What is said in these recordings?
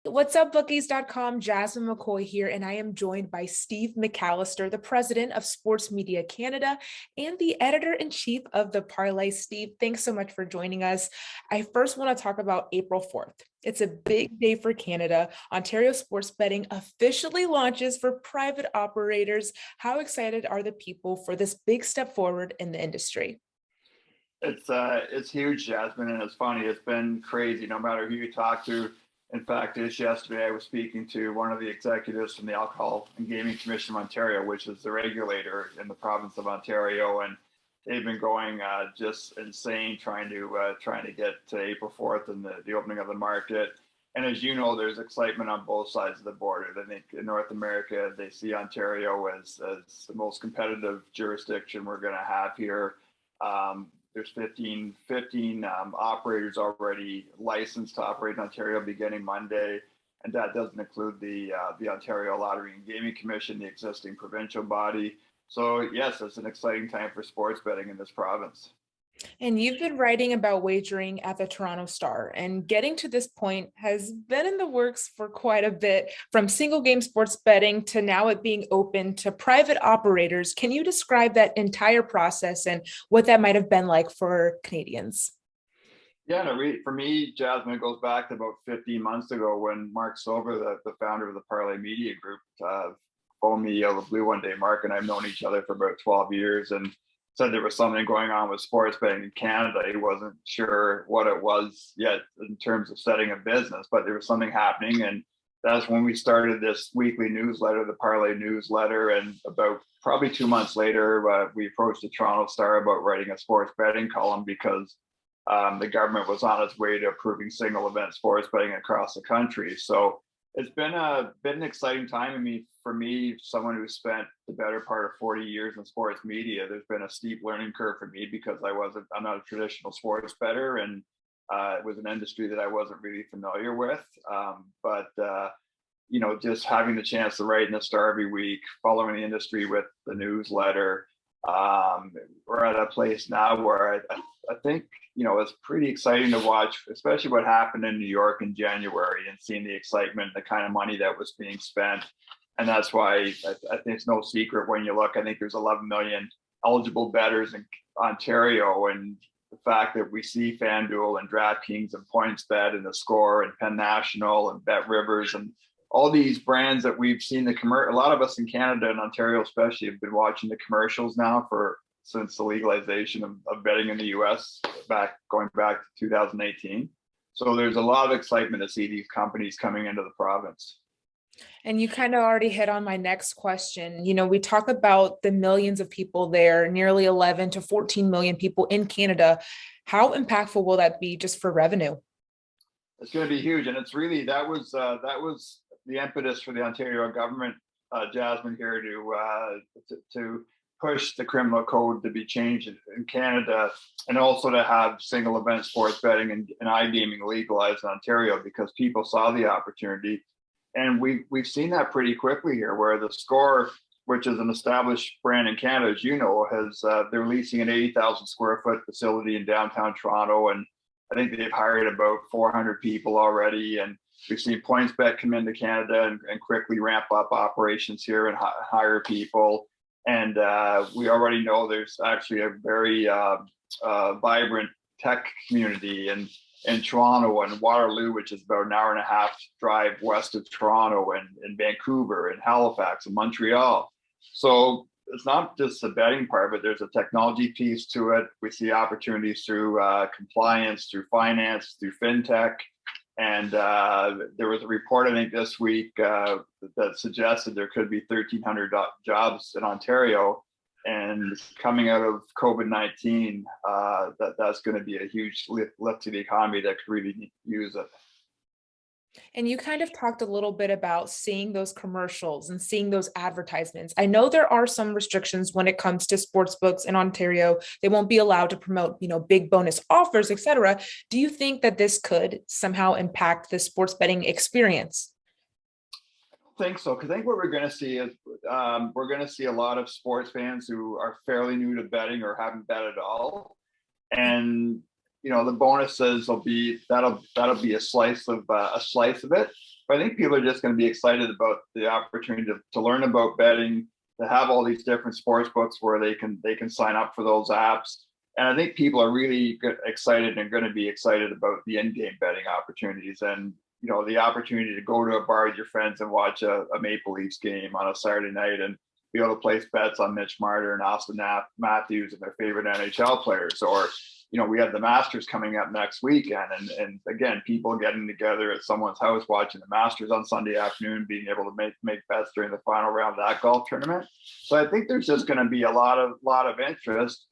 What's up, Bookies.com? Jasmine McCoy here, and I am joined by Steve McAllister, the president of Sports Media Canada and the editor-in-chief of the Parlay. Steve, thanks so much for joining us. I first want to talk about April 4th. It's a big day for Canada. Ontario sports betting officially launches for private operators. How excited are the people for this big step forward in the industry? It's huge, Jasmine, and it's funny. It's been crazy, no matter who you talk to. In fact, just yesterday I was speaking to one of the executives from the Alcohol and Gaming Commission of Ontario, which is the regulator in the province of Ontario, and they've been going just insane trying to get to April 4th and the opening of the market. And as you know, there's excitement on both sides of the border. I think in North America, they see Ontario as the most competitive jurisdiction we're going to have here. There's 15 operators already licensed to operate in Ontario beginning Monday, and that doesn't include the Ontario Lottery and Gaming Commission, the existing provincial body. So yes, it's an exciting time for sports betting in this province. And you've been writing about wagering at the Toronto Star, and getting to this point has been in the works for quite a bit, from single game sports betting to now it being open to private operators. Can you describe that entire process and what that might have been like for Canadians? Yeah, no, for me, Jasmine, it goes back to about 15 months ago when Mark Silver, the founder of the Parlay Media Group, phoned me out of the blue one day. Mark and I have known each other for about 12 years, and said there was something going on with sports betting in Canada. He wasn't sure what it was yet in terms of setting a business, but there was something happening. And that's when we started this weekly newsletter, the Parlay newsletter. And about probably 2 months later, we approached the Toronto Star about writing a sports betting column because the government was on its way to approving single event sports betting across the country. So it's been an exciting time. I mean, for me, someone who spent the better part of 40 years in sports media, there's been a steep learning curve for me because I'm not a traditional sports bettor, and it was an industry that I wasn't really familiar with. Just having the chance to write in the Star every week, following the industry with the newsletter, we're at a place now where I think, it's pretty exciting to watch, especially what happened in New York in January and seeing the excitement, the kind of money that was being spent. And that's why I think it's no secret when you look, I think there's 11 million eligible bettors in Ontario. And the fact that we see FanDuel and DraftKings and PointsBet and the Score and Penn National and Bet Rivers and all these brands that we've seen a lot of us in Canada and Ontario especially have been watching the commercials now since the legalization of betting in the US going back to 2018. So there's a lot of excitement to see these companies coming into the province. And you kind of already hit on my next question. We talk about the millions of people there, nearly 11 to 14 million people in Canada. How impactful will that be just for revenue? It's going to be huge, and it's really that was the impetus for the Ontario government, Jasmine, here to push the criminal code to be changed in Canada, and also to have single event sports betting and iGaming legalized in Ontario because people saw the opportunity. And we've seen that pretty quickly here, where the Score, which is an established brand in Canada, as you know, they're leasing an 80,000 square foot facility in downtown Toronto, and I think they've hired about 400 people already. And we've seen PointsBet come into Canada and quickly ramp up operations here and hire people. And we already know there's actually a very vibrant tech community in Toronto and Waterloo, which is about an hour and a half drive west of Toronto, and Vancouver and Halifax and Montreal. So it's not just the betting part, but there's a technology piece to it. We see opportunities through compliance, through finance, through fintech. And there was a report, I think, this week that suggested there could be 1,300 jobs in Ontario. And coming out of COVID-19, that's going to be a huge lift to the economy that could really use it. And you kind of talked a little bit about seeing those commercials and seeing those advertisements. I know there are some restrictions when it comes to sports books in Ontario. They won't be allowed to promote, big bonus offers, etc. Do you think that this could somehow impact the sports betting experience? I think so, because I think what we're going to see is we're going to see a lot of sports fans who are fairly new to betting or haven't bet at all, and the bonuses that'll be a slice of it. But I think people are just going to be excited about the opportunity to learn about betting, to have all these different sports books where they can sign up for those apps. And I think people are really excited and going to be excited about the in-game betting opportunities, and the opportunity to go to a bar with your friends and watch a Maple Leafs game on a Saturday night and be able to place bets on Mitch Marner and Austin Matthews and their favorite NHL players. Or we have the Masters coming up next weekend, and again, people getting together at someone's house watching the Masters on Sunday afternoon, being able to make bets during the final round of that golf tournament. So I think there's just going to be a lot of interest,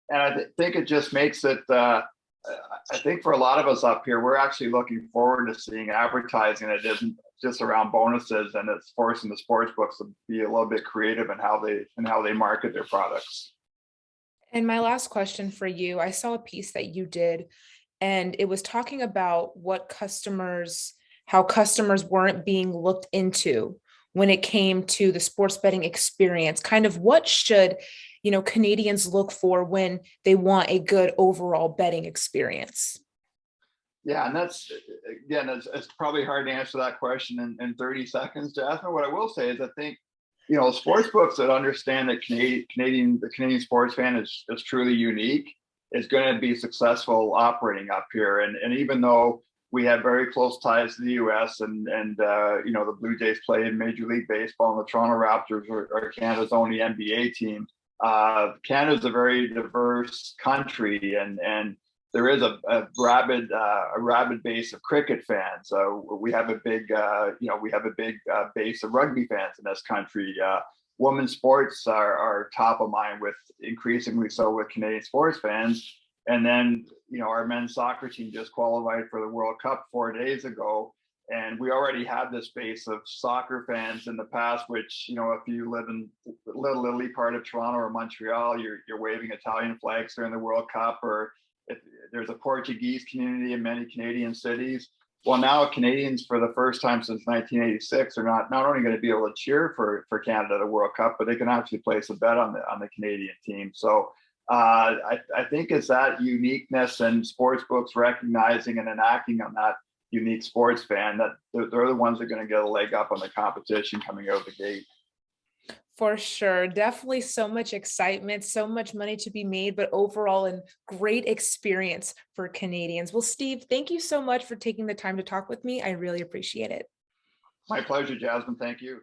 and I think it just makes it. I think for a lot of us up here, we're actually looking forward to seeing advertising that isn't just around bonuses, and it's forcing the sports books to be a little bit creative in how they market their products. And my last question for you, I saw a piece that you did, and it was talking about how customers weren't being looked into when it came to the sports betting experience. Kind of what should, Canadians look for when they want a good overall betting experience? Yeah, and that's again, it's probably hard to answer that question in 30 seconds, Jasmine. What I will say is I think sports books that understand that the Canadian sports fan is truly unique is going to be successful operating up here. And even though we have very close ties to the U.S. and the Blue Jays play in Major League Baseball, and the Toronto Raptors are Canada's only NBA team. Canada's a very diverse country, and there is a rabid base of cricket fans. We have a big base of rugby fans in this country. Women's sports are top of mind, with increasingly so with Canadian sports fans. And then our men's soccer team just qualified for the World Cup 4 days ago, and we already have this base of soccer fans in the past. Which if you live in Little Italy part of Toronto or Montreal, you're waving Italian flags during the World Cup, or if there's a Portuguese community in many Canadian cities. Well, now Canadians, for the first time since 1986, are not only going to be able to cheer for Canada at the World Cup, but they can actually place a bet on the Canadian team. So I think it's that uniqueness and sports books recognizing and enacting on that unique sports fan that they're the ones that are going to get a leg up on the competition coming out of the gate. For sure. Definitely so much excitement, so much money to be made, but overall a great experience for Canadians. Well, Steve, thank you so much for taking the time to talk with me. I really appreciate it. My pleasure, Jasmine. Thank you.